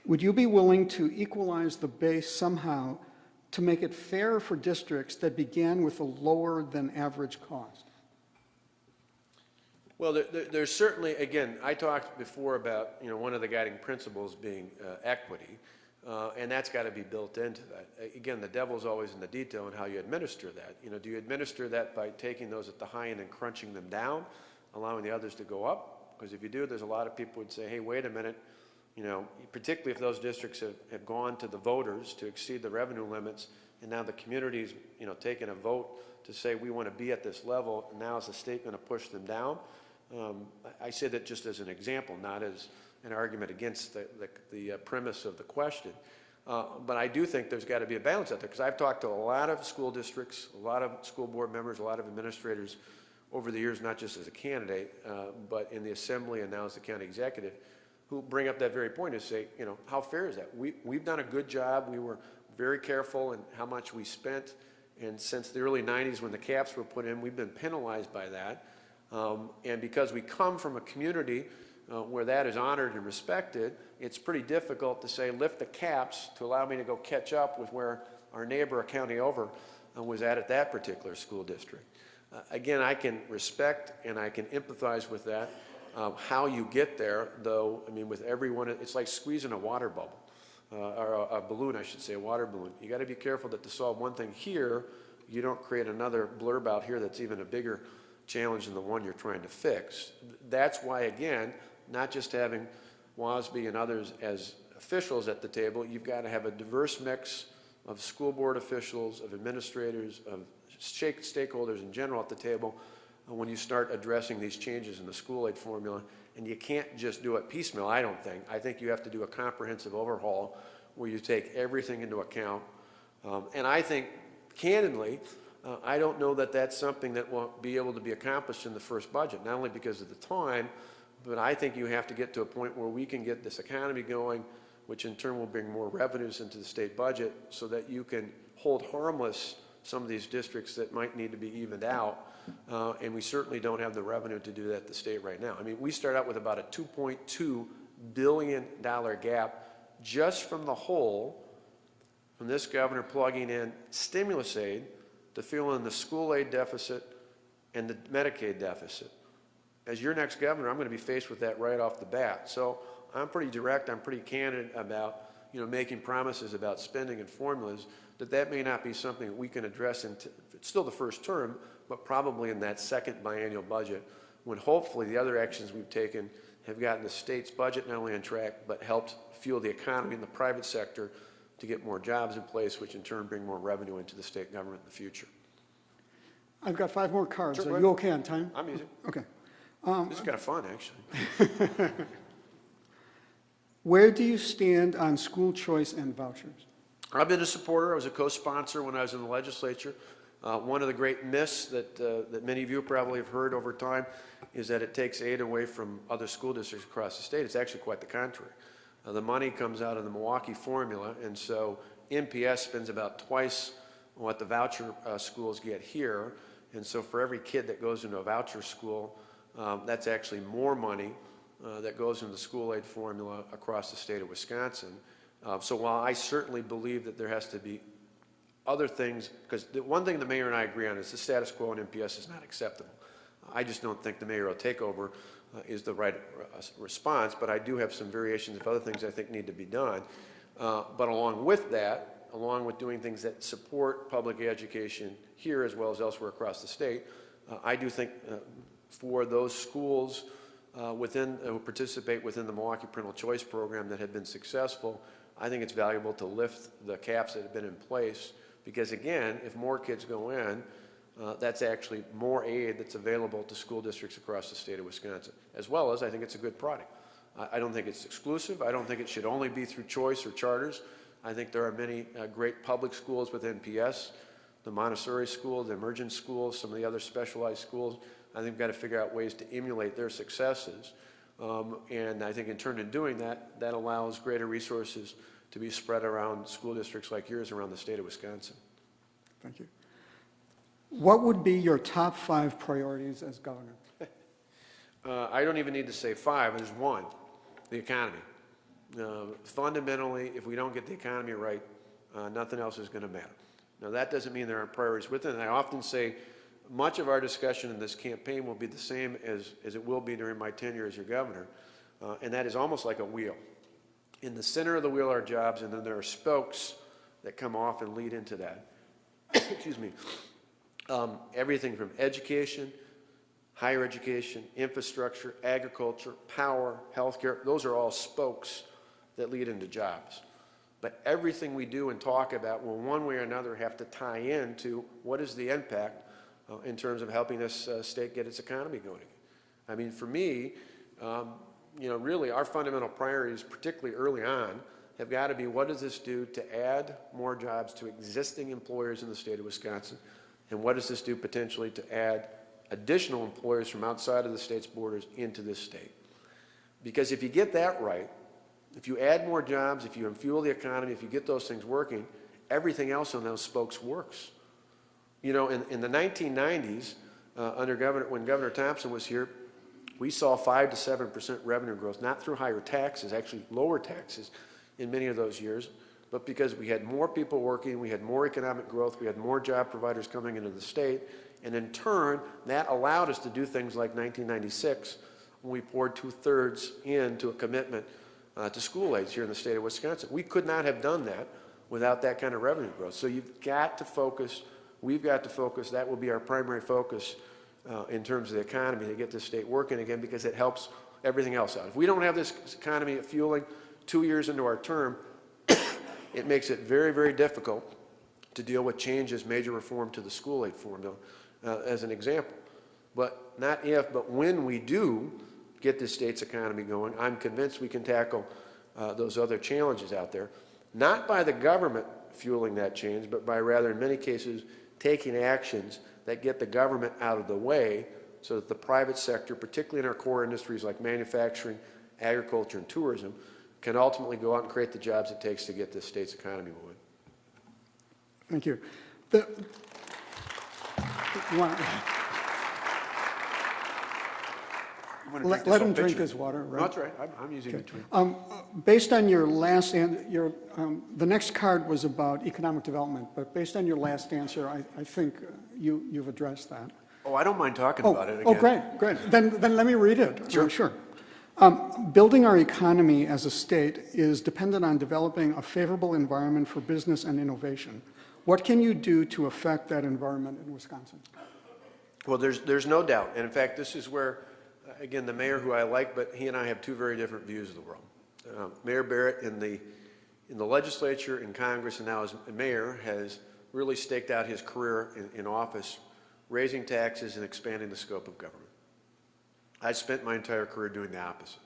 would you be willing to equalize the base somehow to make it fair for districts that began with a lower than average cost? Well, there's certainly, again, I talked before about, one of the guiding principles being equity, and that's got to be built into that. Again, the devil's always in the detail on how you administer that. Do you administer that by taking those at the high end and crunching them down, allowing the others to go up? Because if you do, there's a lot of people who would say, hey, wait a minute, particularly if those districts have gone to the voters to exceed the revenue limits, and now the community's, taken a vote to say we want to be at this level, and now is the state going to push them down? I say that just as an example, not as an argument against the premise of the question. But I do think there's got to be a balance out there, because I've talked to a lot of school districts, a lot of school board members, a lot of administrators over the years, not just as a candidate, but in the assembly and now as the county executive, who bring up that very point and say, how fair is that? We've done a good job. We were very careful in how much we spent. And since the early 90s when the caps were put in, we've been penalized by that. And because we come from a community where that is honored and respected, it's pretty difficult to say lift the caps to allow me to go catch up with where our neighbor, a county over, was at that particular school district. Again, I can respect and I can empathize with that. How you get there, though, I mean, with everyone, it's like squeezing a water bubble, or a balloon, I should say, a water balloon. You got to be careful that to solve one thing here, you don't create another blurb out here that's even a bigger challenge than the one you're trying to fix. That's why, again, not just having WASB and others as officials at the table, you've got to have a diverse mix of school board officials, of administrators, of stakeholders in general at the table when you start addressing these changes in the school aid formula. And you can't just do it piecemeal, I don't think. I think you have to do a comprehensive overhaul where you take everything into account. And I think, candidly, I don't know that that's something that will be able to be accomplished in the first budget, not only because of the time, but I think you have to get to a point where we can get this economy going, which in turn will bring more revenues into the state budget so that you can hold harmless some of these districts that might need to be evened out. And we certainly don't have the revenue to do that at the state right now. I mean, we start out with about a $2.2 billion gap just from the hole from this governor plugging in stimulus aid to fill in the school aid deficit and the Medicaid deficit. As your next governor, I'm going to be faced with that right off the bat. So I'm pretty direct, I'm pretty candid about making promises about spending and formulas, that may not be something that we can address in it's still the first term, but probably in that second biennial budget when hopefully the other actions we've taken have gotten the state's budget not only on track, but helped fuel the economy in the private sector to get more jobs in place, which in turn bring more revenue into the state government in the future. I've got 5 more cards. Sure, Are you okay on time? I'm easy. Okay. This is kind of fun, actually. Where do you stand on school choice and vouchers? I've been a supporter. I was a co-sponsor when I was in the legislature. One of the great myths that many of you probably have heard over time is that it takes aid away from other school districts across the state. It's actually quite the contrary. The money comes out of the Milwaukee formula, and so MPS spends about twice what the voucher schools get here. And so for every kid that goes into a voucher school, that's actually more money that goes into the school aid formula across the state of Wisconsin. So while I certainly believe that there has to be other things, because the one thing the mayor and I agree on is the status quo in MPS is not acceptable. I just don't think the mayoral takeover is the right response, but I do have some variations of other things I think need to be done. But along with that, along with doing things that support public education here as well as elsewhere across the state, I do think for those schools who participate within the Milwaukee Parental Choice Program that have been successful, I think it's valuable to lift the caps that have been in place because, again, if more kids go in, that's actually more aid that's available to school districts across the state of Wisconsin, as well as I think it's a good product. I don't think it's exclusive. I don't think it should only be through choice or charters. I think there are many great public schools within PS, the Montessori school, the emergent schools, some of the other specialized schools. I think we've got to figure out ways to emulate their successes. And I think in turn in doing that, that allows greater resources to be spread around school districts like yours around the state of Wisconsin. Thank you. What would be your top 5 priorities as governor? I don't even need to say 5, there's one, the economy. Fundamentally, if we don't get the economy right, nothing else is going to matter. Now, that doesn't mean there aren't priorities within it. I often say much of our discussion in this campaign will be the same as it will be during my tenure as your governor, and that is almost like a wheel. In the center of the wheel are jobs, and then there are spokes that come off and lead into that. Excuse me. Everything from education, higher education, infrastructure, agriculture, power, healthcare, those are all spokes that lead into jobs. But everything we do and talk about will one way or another have to tie into what is the impact in terms of helping this state get its economy going. I mean, for me, really our fundamental priorities, particularly early on, have got to be what does this do to add more jobs to existing employers in the state of Wisconsin, and what does this do potentially to add additional employers from outside of the state's borders into this state. Because if you get that right, if you add more jobs, if you fuel the economy, if you get those things working, everything else on those spokes works. You know, in the 1990s, when Governor Thompson was here, we saw 5 to 7% revenue growth, not through higher taxes, actually lower taxes in many of those years, but because we had more people working, we had more economic growth, we had more job providers coming into the state, and in turn, that allowed us to do things like 1996, when we poured 2/3 into a commitment to school aids here in the state of Wisconsin. We could not have done that without that kind of revenue growth. So you've got to focus, we've got to focus, that will be our primary focus in terms of the economy to get this state working again, because it helps everything else out. If we don't have this economy fueling 2 years into our term, it makes it very, very difficult to deal with changes, major reform to the school aid formula, as an example. But not if, but when we do get this state's economy going, I'm convinced we can tackle those other challenges out there, not by the government fueling that change, but by rather, in many cases, taking actions that get the government out of the way so that the private sector, particularly in our core industries like manufacturing, agriculture, and tourism, can ultimately go out and create the jobs it takes to get this state's economy moving. Thank you. Let him drink his water, right? No, that's right. I'm using okay. the drink. Based on your last answer, the next card was about economic development, but based on your last answer, I think you've addressed that. Oh, I don't mind talking about it again. Oh, great. Then let me read it. Sure. Building our economy as a state is dependent on developing a favorable environment for business and innovation. What can you do to affect that environment in Wisconsin? Well, there's no doubt. And in fact, this is where Again, the mayor who I like, but he and I have two very different views of the world. Mayor Barrett in the legislature, in Congress, and now as mayor has really staked out his career in office, raising taxes and expanding the scope of government. I spent my entire career doing the opposite.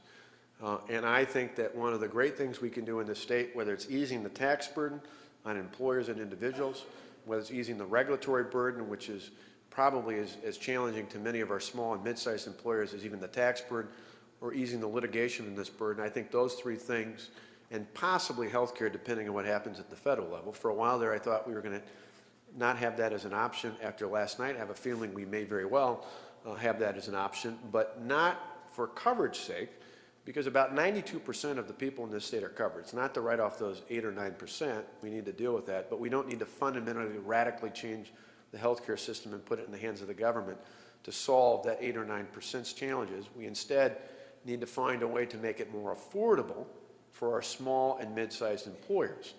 And I think that one of the great things we can do in this state, whether it's easing the tax burden on employers and individuals, whether it's easing the regulatory burden, which is probably as challenging to many of our small and mid-sized employers as even the tax burden, or easing the litigation in this burden. I think those three things, and possibly health care, depending on what happens at the federal level. For a while there, I thought we were going to not have that as an option. After last night, I have a feeling we may very well have that as an option, but not for coverage sake, because about 92% of the people in this state are covered. It's not to write off those 8 or 9%. We need to deal with that, but we don't need to fundamentally, radically change the healthcare system and put it in the hands of the government to solve that 8 or 9% challenges. We instead need to find a way to make it more affordable for our small and mid-sized employers.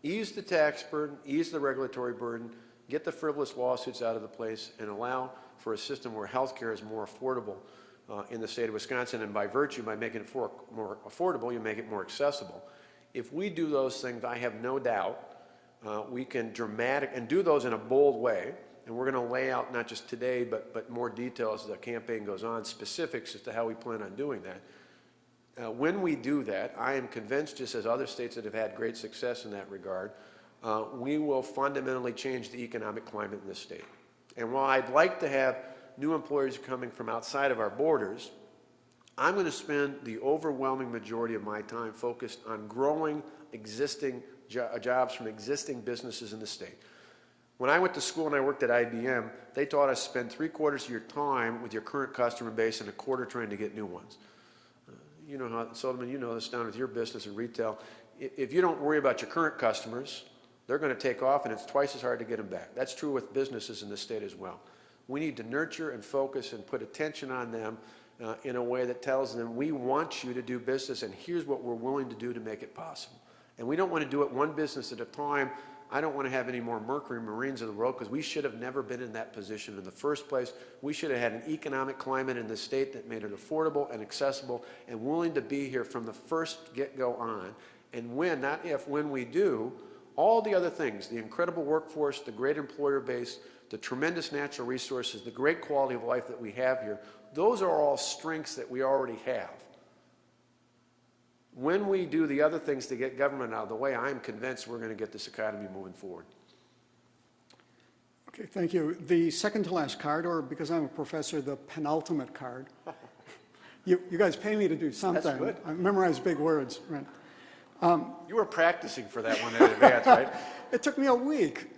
Ease the tax burden, ease the regulatory burden, get the frivolous lawsuits out of the place, and allow for a system where healthcare is more affordable in the state of Wisconsin, and by virtue, by making it more affordable, you make it more accessible. If we do those things, I have no doubt we can and do those in a bold way, and we're going to lay out not just today, but more details as the campaign goes on, specifics as to how we plan on doing that. When we do that, I am convinced, just as other states that have had great success in that regard, we will fundamentally change the economic climate in this state. And while I'd like to have new employers coming from outside of our borders, I'm going to spend the overwhelming majority of my time focused on growing existing jobs from existing businesses in the state. When I went to school and I worked at IBM, they taught us to spend 3/4 of your time with your current customer base and 1/4 trying to get new ones. You know how, Sullivan, you know this down with your business and retail. If you don't worry about your current customers, they're going to take off and it's twice as hard to get them back. That's true with businesses in this state as well. We need to nurture and focus and put attention on them in a way that tells them, we want you to do business and here's what we're willing to do to make it possible. And we don't want to do it one business at a time. I don't want to have any more Mercury Marines in the world, because we should have never been in that position in the first place. We should have had an economic climate in the state that made it affordable and accessible and willing to be here from the first get-go on. And when, not if, when we do, all the other things, the incredible workforce, the great employer base, the tremendous natural resources, the great quality of life that we have here, those are all strengths that we already have. When we do the other things to get government out of the way, I'm convinced we're going to get this economy moving forward. Okay, thank you. The second to last card, or because I'm a professor, the penultimate card. You guys pay me to do something. That's good. I memorize big words, right? You were practicing for that one in advance, right? It took me a week.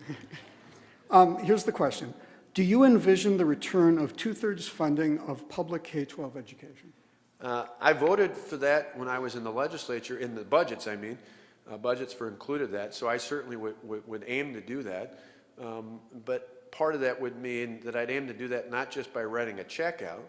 Here's the question. Do you envision the return of 2/3 funding of public K-12 education? I voted for that when I was in the legislature, in the budgets, I mean. Budgets for included that, so I certainly would aim to do that. But part of that would mean that I'd aim to do that not just by writing a check out,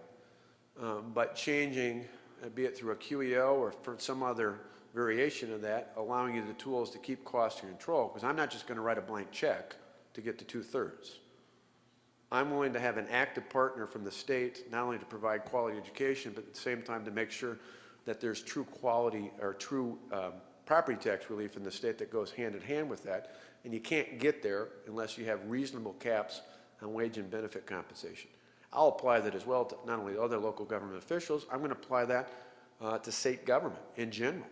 but changing, be it through a QEO or for some other variation of that, allowing you the tools to keep costs in control, because I'm not just going to write a blank check to get to 2/3. I'm willing to have an active partner from the state, not only to provide quality education, but at the same time to make sure that there's true quality or true property tax relief in the state that goes hand in hand with that. And you can't get there unless you have reasonable caps on wage and benefit compensation. I'll apply that as well to not only other local government officials, I'm going to apply that to state government in general.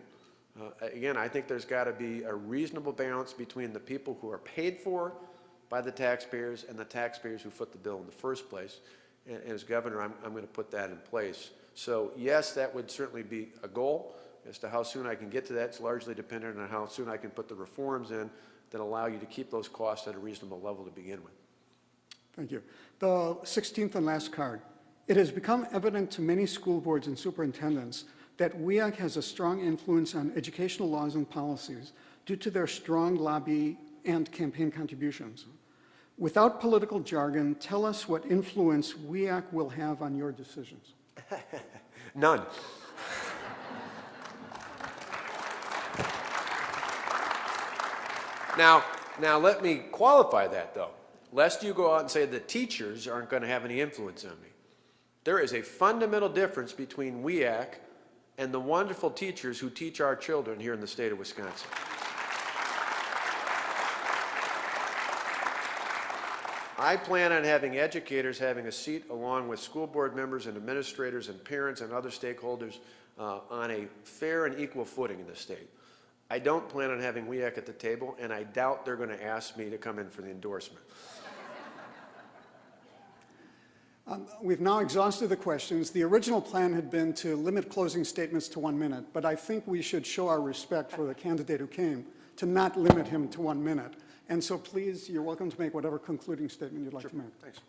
Again, I think there's got to be a reasonable balance between the people who are paid for by the taxpayers and the taxpayers who foot the bill in the first place. And as governor, I'm going to put that in place. So yes, that would certainly be a goal. As to how soon I can get to that, it's largely dependent on how soon I can put the reforms in that allow you to keep those costs at a reasonable level to begin with. Thank you. The 16th and last card. It has become evident to many school boards and superintendents that WEAC has a strong influence on educational laws and policies due to their strong lobby and campaign contributions. Without political jargon, tell us what influence WEAC will have on your decisions. None. Now let me qualify that, though, lest you go out and say the teachers aren't going to have any influence on me. There is a fundamental difference between WEAC and the wonderful teachers who teach our children here in the state of Wisconsin. I plan on having educators having a seat along with school board members and administrators and parents and other stakeholders on a fair and equal footing in the state. I don't plan on having WEAC at the table, and I doubt they're going to ask me to come in for the endorsement. We've now exhausted the questions. The original plan had been to limit closing statements to 1 minute, but I think we should show our respect for the candidate who came to not limit him to 1 minute. And so please, you're welcome to make whatever concluding statement you'd like to make. Thanks.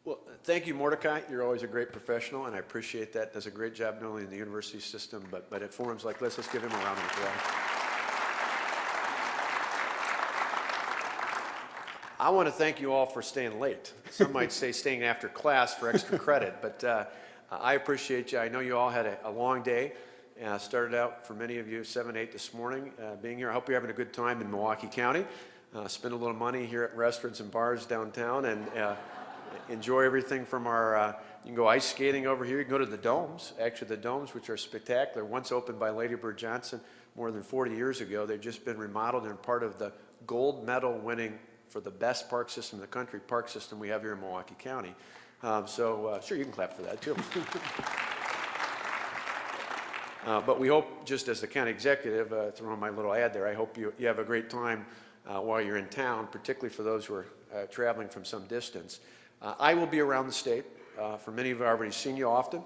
Well, thank you, Mordecai. You're always a great professional, and I appreciate that. Does a great job not only in the university system, but at forums like this. Let's give him a round of applause. I want to thank you all for staying late. Some might say staying after class for extra credit, but I appreciate you. I know you all had a long day. Started out, for many of you, 7, 8 this morning being here. I hope you're having a good time in Milwaukee County. Spend a little money here at restaurants and bars downtown, and enjoy everything from our, you can go ice skating over here. You can go to the domes, actually the domes, which are spectacular. Once opened by Lady Bird Johnson more than 40 years ago. They've just been remodeled and part of the gold medal winning for the best park system in the country, park system we have here in Milwaukee County. Sure, you can clap for that too. But we hope, just as the county executive, throwing my little ad there, I hope you have a great time while you're in town, particularly for those who are traveling from some distance. I will be around the state. For many of you, I've already seen you often.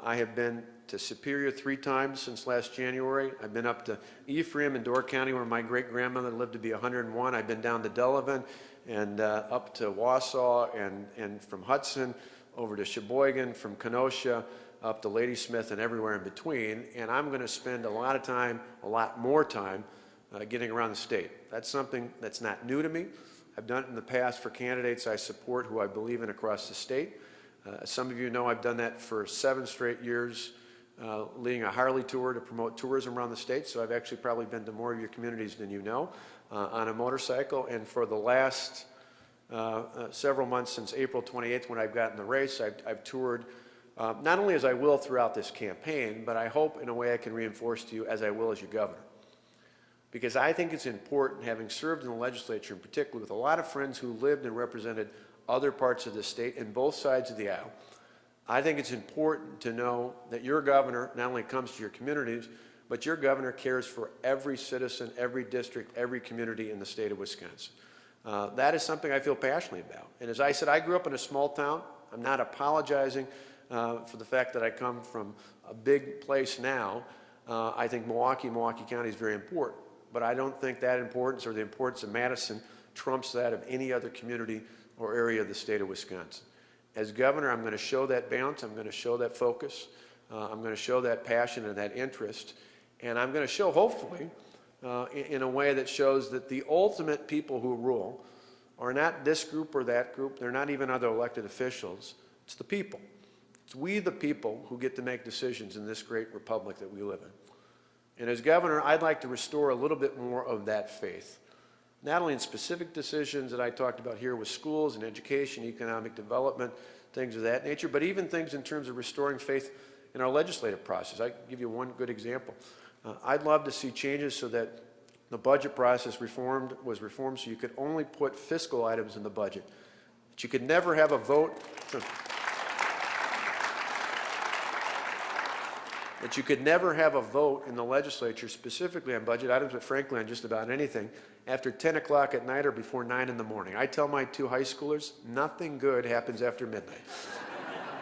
I have been to Superior 3 times since last January. I've been up to Ephraim and Door County, where my great-grandmother lived to be 101. I've been down to Delavan and up to Wausau, and from Hudson over to Sheboygan, from Kenosha up to Ladysmith and everywhere in between. And I'm going to spend a lot of time, a lot more time, getting around the state. That's something that's not new to me. I've done it in the past for candidates I support who I believe in across the state. Some of you know I've done that for 7 straight years, leading a Harley tour to promote tourism around the state. So I've actually probably been to more of your communities than you know on a motorcycle. And for the last several months, since April 28th, when I've gotten the race, I've toured not only as I will throughout this campaign, but I hope in a way I can reinforce to you as I will as your governor. Because I think it's important, having served in the legislature in particular with a lot of friends who lived and represented other parts of the state and both sides of the aisle, I think it's important to know that your governor not only comes to your communities, but your governor cares for every citizen, every district, every community in the state of Wisconsin. That is something I feel passionately about. And as I said, I grew up in a small town. I'm not apologizing for the fact that I come from a big place now. I think Milwaukee County is very important. But I don't think that importance or the importance of Madison trumps that of any other community or area of the state of Wisconsin. As governor, I'm going to show that balance. I'm going to show that focus. I'm going to show that passion and that interest. And I'm going to show, hopefully, in a way that shows that the ultimate people who rule are not this group or that group. They're not even other elected officials. It's the people. It's we, the people, who get to make decisions in this great republic that we live in. And as governor, I'd like to restore a little bit more of that faith, not only in specific decisions that I talked about here with schools and education, economic development, things of that nature, but even things in terms of restoring faith in our legislative process. I can give you one good example. I'd love to see changes so that the budget process was reformed so you could only put fiscal items in the budget, that you could never have a vote. That you could never have a vote in the legislature specifically on budget items, but frankly on just about anything, after 10 o'clock at night or before 9 in the morning. I tell my 2 high schoolers, nothing good happens after midnight.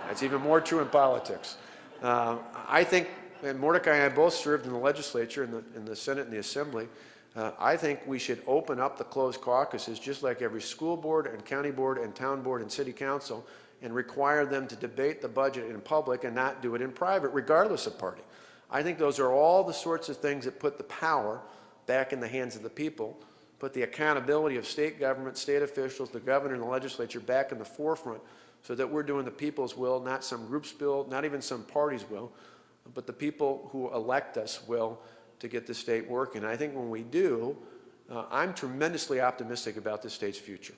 That's even more true in politics. I think, and Mordecai and I both served in the legislature, in the Senate and the Assembly. I think we should open up the closed caucuses just like every school board and county board and town board and city council, and require them to debate the budget in public and not do it in private, regardless of party. I think those are all the sorts of things that put the power back in the hands of the people, put the accountability of state government, state officials, the governor and the legislature back in the forefront so that we're doing the people's will, not some group's will, not even some party's will, but the people who elect us will to get the state working. And I think when we do, I'm tremendously optimistic about the state's future.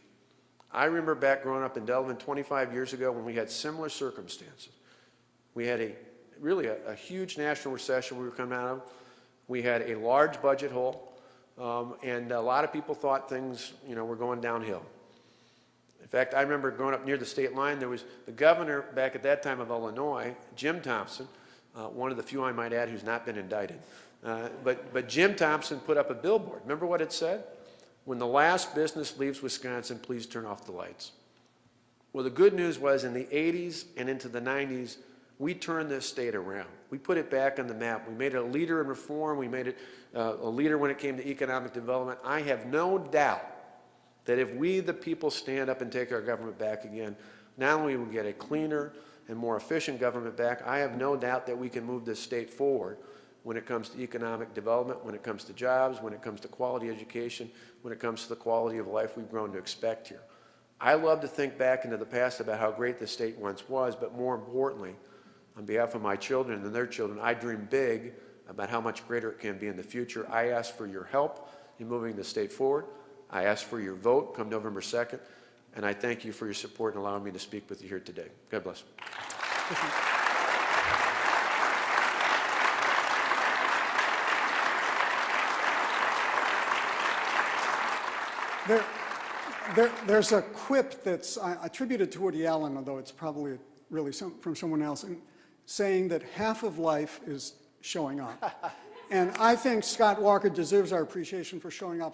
I remember back growing up in Delavan 25 years ago when we had similar circumstances. We had really a huge national recession we were coming out of. We had a large budget hole, and a lot of people thought things, were going downhill. In fact, I remember growing up near the state line, there was the governor back at that time of Illinois, Jim Thompson, one of the few I might add who's not been indicted. But Jim Thompson put up a billboard. Remember what it said? When the last business leaves Wisconsin, please turn off the lights. Well, the good news was in the 80s and into the 90s, we turned this state around. We put it back on the map. We made it a leader in reform. We made it a leader when it came to economic development. I have no doubt that if we, the people, stand up and take our government back again, not only will we get a cleaner and more efficient government back, I have no doubt that we can move this state forward when it comes to economic development, when it comes to jobs, when it comes to quality education, when it comes to the quality of life we've grown to expect here. I love to think back into the past about how great the state once was, but more importantly, on behalf of my children and their children, I dream big about how much greater it can be in the future. I ask for your help in moving the state forward. I ask for your vote come November 2nd, and I thank you for your support and allowing me to speak with you here today. God bless. There's a quip that's attributed to Woody Allen, although it's probably really from someone else, saying that half of life is showing up. And I think Scott Walker deserves our appreciation for showing up.